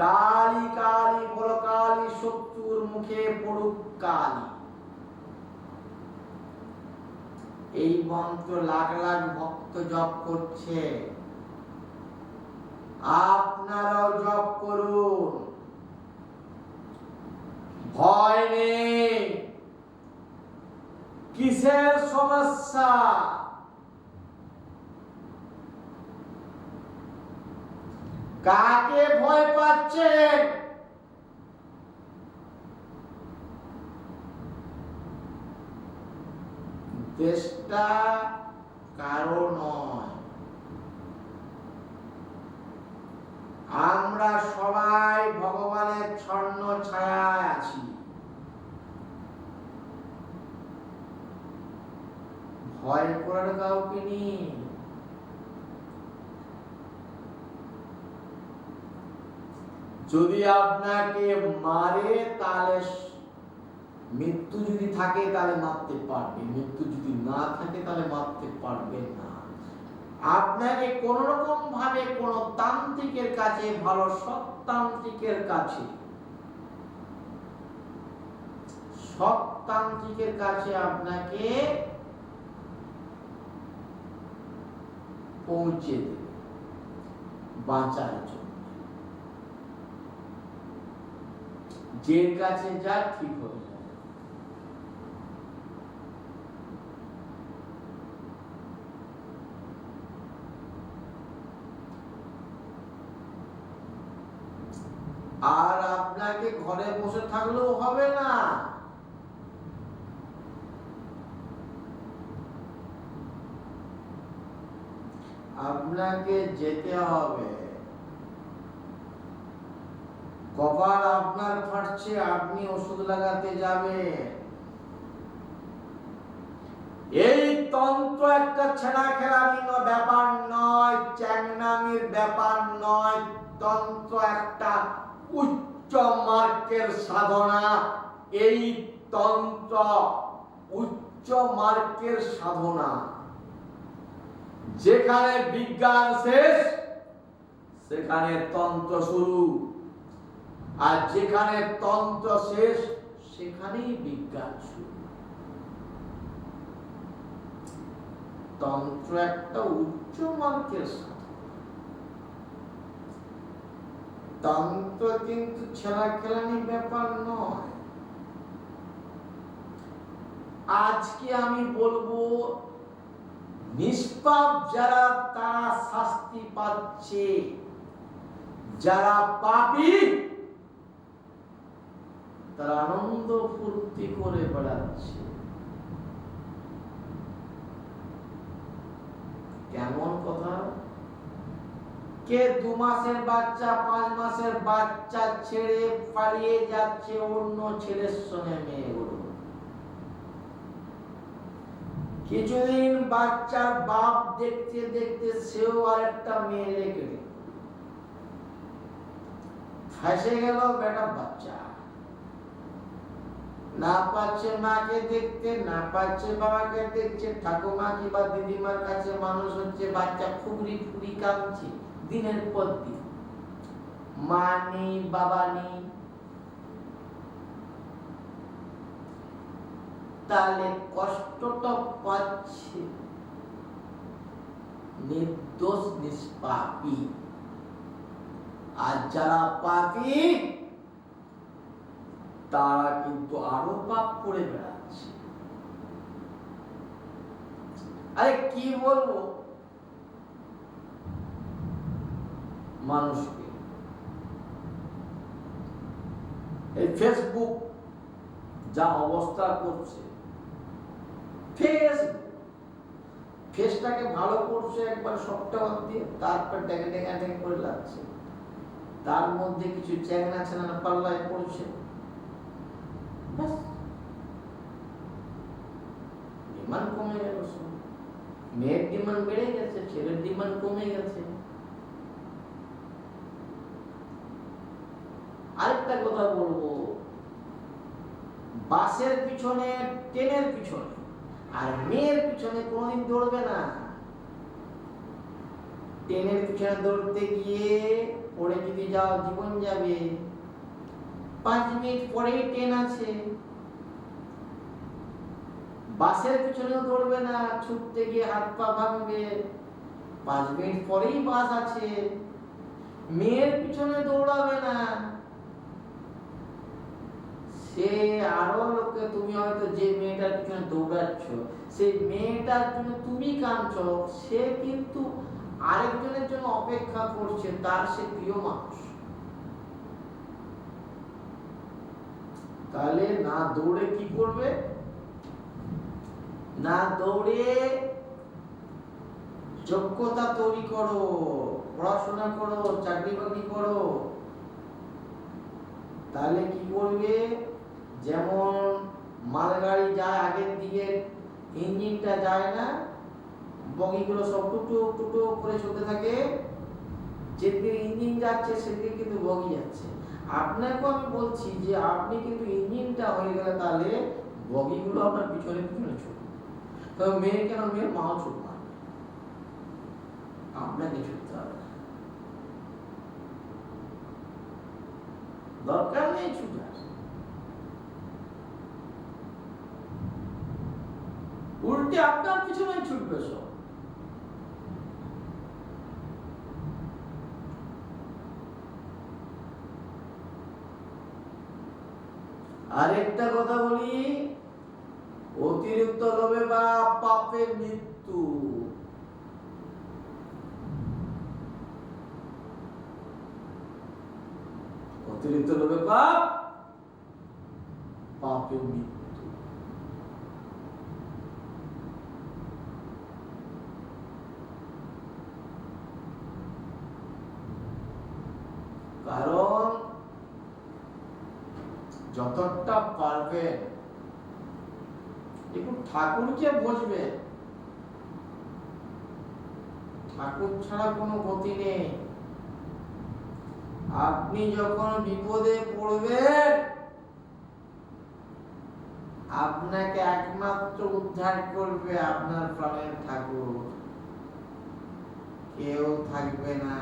কালী কালী বলো কালী, শত্রুর মুখে পড়ুক কালী। এই মন্ত্র লাখ লাখ ভক্ত জপ করছে, আপনারাও জপ করুন, ভয় নেই। কিসের সমস্যা? কাকে ভয় পাচ্ছেন? দেশটা কারো নয়, আমরা সবাই ভগবানের ছন্ন ছায়ায় আছি। ভয় করার কাউকে নেই। যদি আপনাকে মারে তাহলে মৃত্যু, যদি থাকে তাহলে মারতে পারবে, মৃত্যু যদি না থাকে তাহলে মারতে পারবে না। আপনাকে কোন রকম ভাবে কোন তান্ত্রিকের কাছে, ভালো সৎতান্ত্রিকের কাছে, সৎতান্ত্রিকের কাছে আপনাকে পৌঁছে দেবে বাঁচার জন্য। যে কাছে যা ঠিক হয়ে যায়। আর আপনাকে ঘরে বসে থাকলেও হবে না, আপনাকে যেতে হবে। কপাল আপনার ফাটছে, আপনি ওষুধ লাগাতে যাবেন। এই তন্ত্র একটা ছেঁড়া খেলার ব্যাপার নয়, চ্যাংনামির ব্যাপার নয়। তন্ত্র একটা উচ্চ মার্গের সাধনা। এই তন্ত্র উচ্চ মার্গের সাধনা। যেখানে বিজ্ঞান শেষ সেখানে তন্ত্র শুরু, আর যেখানে তন্ত্র শেষ সেখানেই বিজ্ঞান শুরু। তন্ত্র একটা উচ্চ মার্গের সাধনা। তন্ত্র কিন্তু ছেঁড়া খেলানি ব্যাপার নয়। আজকে আমি বলবো, নিষ্পাপ যারা তারা শাস্তি পাচ্ছে, যারা পাপী তারা আনন্দ ফুর্তি করে বেড়াচ্ছে। কেমন কথা? কে 2 মাসের বাচ্চা, 5 মাসের বাচ্চা ছেড়ে পালিয়ে যাচ্ছে অন্য ছেলের সঙ্গে মেয়েগুলো। কিছুদিন বাচ্চার বাপ দেখতে দেখতে সেও আরেকটা মেয়ে রেখে ফেসে গেল। বেটা বাচ্চা না পাচ্ছে মাকে দেখতে, না পাচ্ছে বাবাকে দেখছে, ঠাকুমা কিংবা দিদিমার কাছে মানুষ হচ্ছে। বাচ্চা ফুগরি ফুগরি কাঁদছে দিনের পর দিন। মা নেই, বাবা নেই, তাহলে কষ্টটা পাচ্ছে নির্দোষ নিষ্পাপী। আর যারা পাপী তারা কিন্তু আরো পাপ করে বেড়াচ্ছে। আরে কি বলবো মানুষকে, এই ফেসবুক যা অবস্থা করছে, ফেসটাকে ভালো করছে একবার সফটওয়্যার দিয়ে, তারপর ডেকে ডেকে ডেকে করে লাগছে। তার মধ্যে কিছু চ্যাংনা ছেনা পাল্লায় পড়ছে। ডিমান্ড কমে গেল, মেয়ের ডিমান্ড বেড়ে গেছে, ছেলের ডিমান্ড কমে গেছে। আরেকটা কথা বলবো, বাসের পিছনে, ট্রেনের পিছনে আর মেয়ের পিছনে কোনোদিন দৌড়বে না। ট্রেনের পিছনে দৌড়তে গিয়ে পড়ে যদি যাও জীবন যাবে। 5 মিনিট পরেই ট্রেন আছে। বাসের পিছনেও দৌড়বে না, ছুটতে গিয়ে হাত পা ভাঙবে। 5 মিনিট পরেই বাস আছে। মেয়ের পিছনে দৌড়াবে না, সে আরো লোকে, তুমি হয়তো যে মেয়েটার পিছনে দৌড়াচ্ছ সেই মেয়েটার জন্য তুমি কাঁদছো, সে কিন্তু আরেকজনের জন্য অপেক্ষা করছে, তার সে প্রিয় মানুষ। তাহলে না দৌড়ে কি করবে? না দৌড়ে যোগ্যতা তৈরি করো, পড়াশোনা করো, চাকরি বাকরি করো। তাহলে কি করবে? যেমন মালগাড়ি যায় আগের দিকে, ইঞ্জিনটা যায় না, বগিগুলো সব টুটো টুটো করে চলতে থাকে, যেদিকে ইঞ্জিন যাচ্ছে সেদিকে কিন্তু বগি যাচ্ছে। আপনাকে আমি বলছি যে আপনি কিন্তু ইঞ্জিনটা হয়ে গেলে তাহলে বগিগুলো আপনার পিছনে পিছনে ছুটবে। তো মেয়ে কেন, মেয়ের মাও ছুট মারবে, আপনাকে ছুটতে হবে না, দরকার নেই ছুটার। উল্টে আপনার পিছনে ছুটবে সব। আরেকটা কথা বলি, অতিরিক্ত লোভে বা পাপে মৃত্যু। অতিরিক্ত লোভে পাপ, পাপে মৃত্যু। কারণ যতটা পারবেন একটু ঠাকুরকে বুঝবেন। ঠাকুর ছাড়া কোনো গতি নেই। আপনি যখন বিপদে পড়বেন, আপনাকে একমাত্র উদ্ধার করবে আপনার প্রাণের ঠাকুর, কেউ থাকবে না।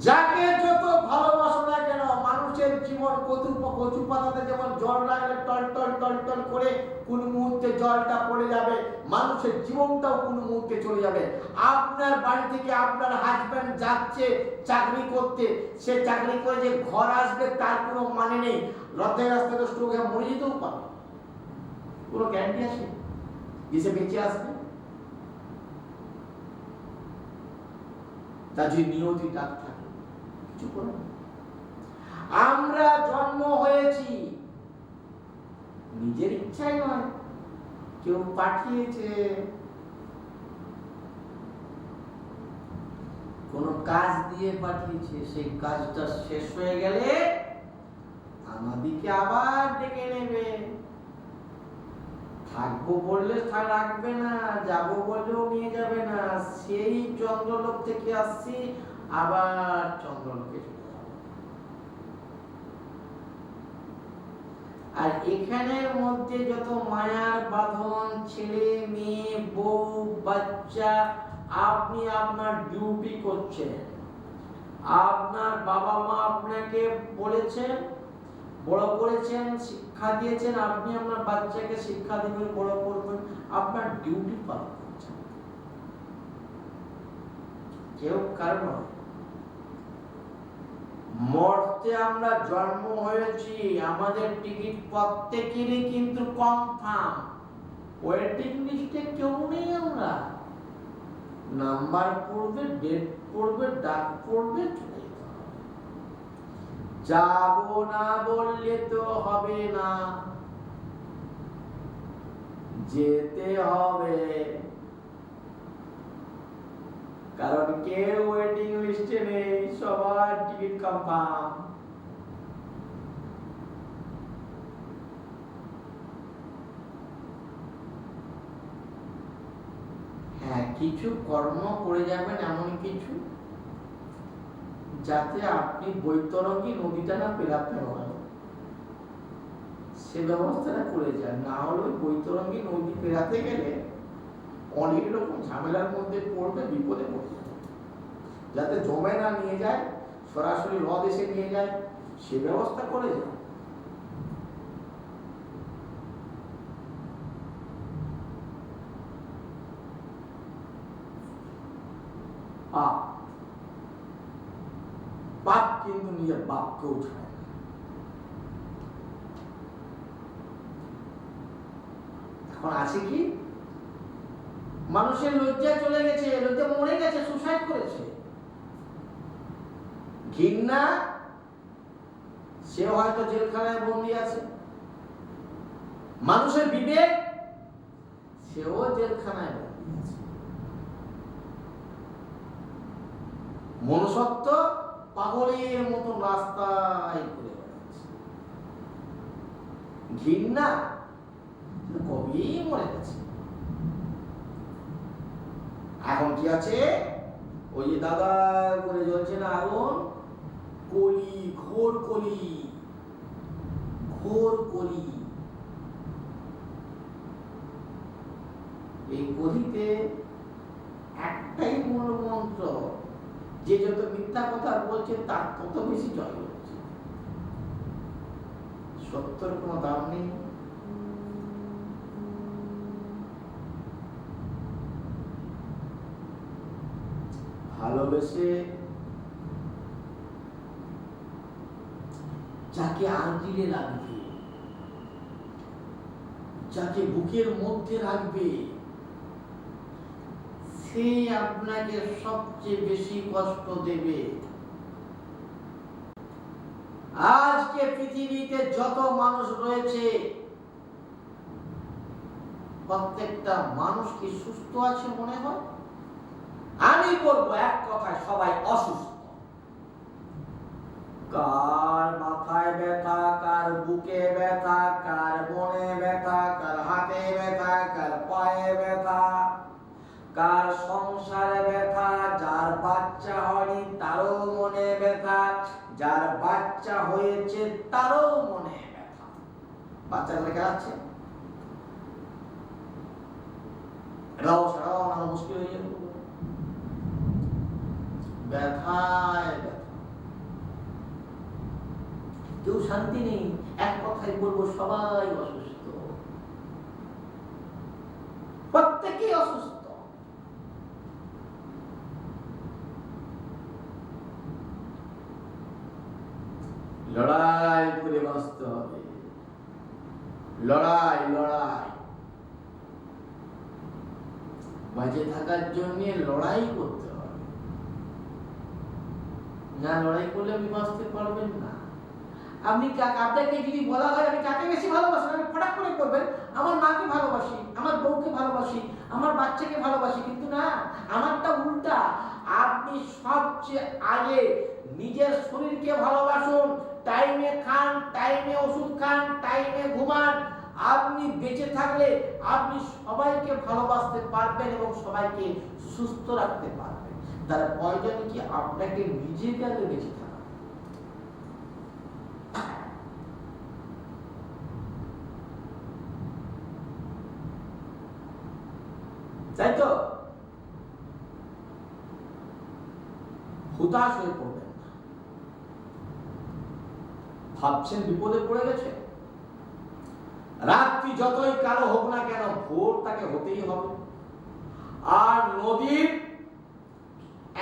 যাকে যত ভালোবাসো না কেন, মানুষের জীবন কচু পাতাতে যেমন জল লাগলে টল টল টল টল করে কোন মুহূর্তে জলটা পড়ে যাবে, মানুষের জীবনটাও কোন মুহূর্তে চলে যাবে। আপনার বাড়ি থেকে আপনার হাজবেন্ড যাচ্ছে চাকরি করতে, সে চাকরি করে যে ঘর আসবে তার কোনো মানে নেই। রাতে রাস্তায় স্ট্রোক হয়ে মরে যেতেও পারে, কোনো গ্যারান্টি আছে যে সে বেঁচে আসবে? তার যে নিয়তি ডাক থাকে, কিছু করে না। আমরা জন্ম হয়েছি নিজের ইচ্ছায় নয়, কেউ পাঠিয়েছে। কোন কাজ দিয়ে পাঠিয়েছে, সেই কাজটা শেষ হয়ে গেলে আমাদেরকে আবার ডেকে নেবে। থাকবো বললে রাখবে না, যাবো বললেও নিয়ে যাবে না। সেই চন্দ্রলোক থেকে আসছি, আবার চন্দ্রলোকে চলে যাবো। আর এখানের মধ্যে যত মায়ার বাঁধন, ছেলে মেয়ে বউ বাচ্চা, আপনি আপনার ডিউটি করছেন। আপনার বাবা মা আপনাকে বলেছেন, বড় করেছেন, শিক্ষা দিয়েছেন, আপনি আপনার বাচ্চাকে শিক্ষা দিবেন, বড় করবেন, আপনার ডিউটি পালন করছেন। কেউ কারণ মরতে আমরা জন্ম হয়েছি, আমাদের টিকিট প্রত্যেকেরই কিন্তু কনফার্ম। ওয়েটিং লিস্টে কেউ নেই। আমরা নাম্বার পড়বে, ডেট পড়বে, ডাক পড়বে, চলে যেতে হবে। যাব না বললে তো হবে না, যেতে হবে। কারণ কেউ ওয়েটিং লিস্টে নেই, সবার টিকিট কনফার্ম। হ্যাঁ, কিছু কর্ম করে যাবেন, এমন কিছু যাতে আপনি বৈতরণী নদীটা না পেরাতে হয়, সে ব্যবস্থাটা করে যান। না হলে বৈতরণী নদী পেরাতে গেলে অনেক রকম ঝামেলার মধ্যে পড়বে, বিপদে পড়বে। যাতে জমে না নিয়ে যায়, সরাসরি হ্রদ এসে নিয়ে যায়, সে ব্যবস্থা করে যায়। পাপ কিন্তু নিজের বাপকেও ছাড়ে না। এখন আছে কি, মানুষের লজ্জা চলে গেছে, লজ্জা মরে গেছে, সুসাইড করেছে। ঘৃণা, সে হয়তো জেলখানায় বন্দী আছে। মানুষের বিবেক, সেও জেলখানায় বন্দী আছে। মনুষ্যত্ব পাগলের মতো রাস্তায় ঘুরে বেড়াচ্ছে। ঘৃণা কবেই মরে গেছে। এখন কি আছে, ওই যে দাদা করে জ্বলছে না আগুন, কলি, ঘোর কলি, ঘোর কলি। এই কলিতে একটাই মূল মন্ত্র, যে যত মিথ্যা কথা বলছে তার তত বেশি জয় হচ্ছে। সত্যর কোনো দাম নেই। ভালোবেসে যাকে আঁচড়ে রাখবে, যাকে বুকের মধ্যে রাখবে, সে আপনাকে সবচেয়ে বেশি কষ্ট দেবে। আজকে পৃথিবীতে যত মানুষ রয়েছে, প্রত্যেকটা মানুষ কি সুস্থ আছে মনে হয়? আমি বলবো এক কথায়, সবাই অসুস্থ। কার মাথায় ব্যথা, কার বুকে ব্যথা, কার মনে ব্যথা, কার হাতে ব্যথা, কার পায়ে ব্যথা, কার সংসারে ব্যথা, যার বাচ্চা হয়নি তারও মনে ব্যথা, যার বাচ্চা হয়েছে তারও মনে ব্যথা। বাচ্চা লেখা আছে, এটাও সারাও না মুশকিল হয়ে যাবে। ব্যথায় ব্যথা, কেউ শান্তি নেই। এক কথায় বলবো, সবাই অসুস্থ, প্রত্যেকেই অসুস্থ। লড়াই করে বাঁচতে হবে, লড়াই লড়াই। বেঁচে থাকার জন্য লড়াই করতে হবে, না লড়াই করলে আপনি বাঁচতে পারবেন না। আপনি আপনাকে যদি বলা হয় আমি কাকে বেশি ভালোবাসি, আপনি ফটাক করে বলবেন আমার মাকে ভালোবাসি, আমার বউকে ভালোবাসি, আমার বাচ্চাকে ভালোবাসি। কিন্তু না, আমারটা উল্টা। আপনি সবচেয়ে আগে নিজের শরীরকে ভালোবাসুন, টাইমে খান, টাইমে ওষুধ খান, টাইমে ঘুমান। আপনি বেঁচে থাকলে আপনি সবাইকে ভালোবাসতে পারবেন এবং সবাইকে সুস্থ রাখতে পারবেন। তার প্রয়োজন কি আপনাকে নিজেকে আগে বেঁচে থাকা। তাই তো হুতাশ হয়ে পড়বেন না। ভাবছেন বিপদে পড়ে গেছে, রাত্রি যতই কালো হোক না কেন, ভোর তাকে হতেই হবে। আর নদীর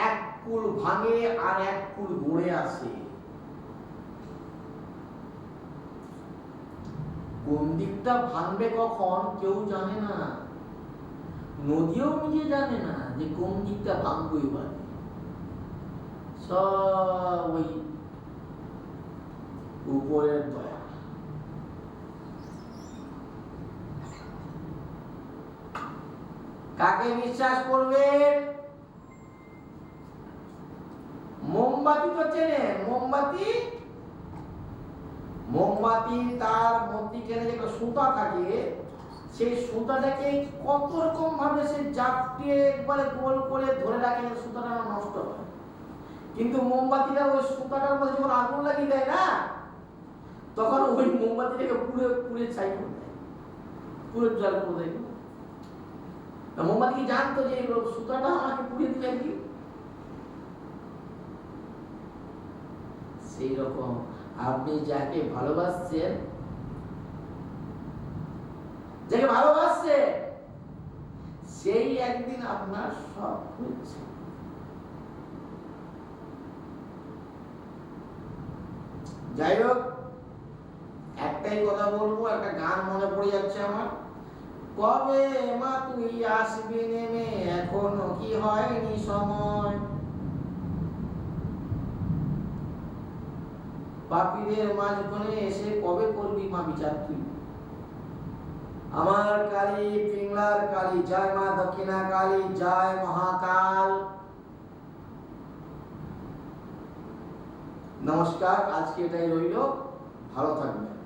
এক কূল ভাঙে আর এক কূল গড়ে আসে। কোন দিকটা ভাঙবে কখন কেউ জানে না, নদীও নিজে জানে না যে কোন দিকটা ভাঙবই পারে। সব ওই উপরের দয়া। কাকে বিশ্বাস করবেন? মোমবাতি তো চেনেন, মোমবাতি, মোমবাতি তার মধ্যিখানে যে একটা সুতা থাকে, সেই সুতাটাকে কত রকম ভাবে সে জাপটিয়ে একবারে গোল করে ধরে রাখে, সুতাটা নষ্ট হয়। কিন্তু মোমবাতিটা ওই সুতাটার মধ্যে যখন আগুন লাগিয়ে দেয় না, তখন ওই মোমবাতিটাকে পুরো পুড়ে ছাই করে দেয়, পুরো জল করে দেয়। মোমবাতি কি জানতো যে সুতাটা আমাকে পুড়িয়ে দিবে কি? সেই রকম আপনি যাকে ভালোবাসছেন, যাকে ভালোবাসছেন, সেই একদিন আপনার সব হচ্ছে। যাই হোক, একটাই কথা বলবো, একটা গান মনে পড়ে যাচ্ছে আমার, কবে মা তুই আসবি নেমে, এখনো কি হয়নি সময়, পাপীদের মাঝখানে এসে কবে করবি মা বিচার তুই, আমার কালী পিংলার কালী, জয় মা দক্ষিণা কালী, জয় মহাকাল। নমস্কার, আজকে এটাই রইল, ভালো থাকবেন।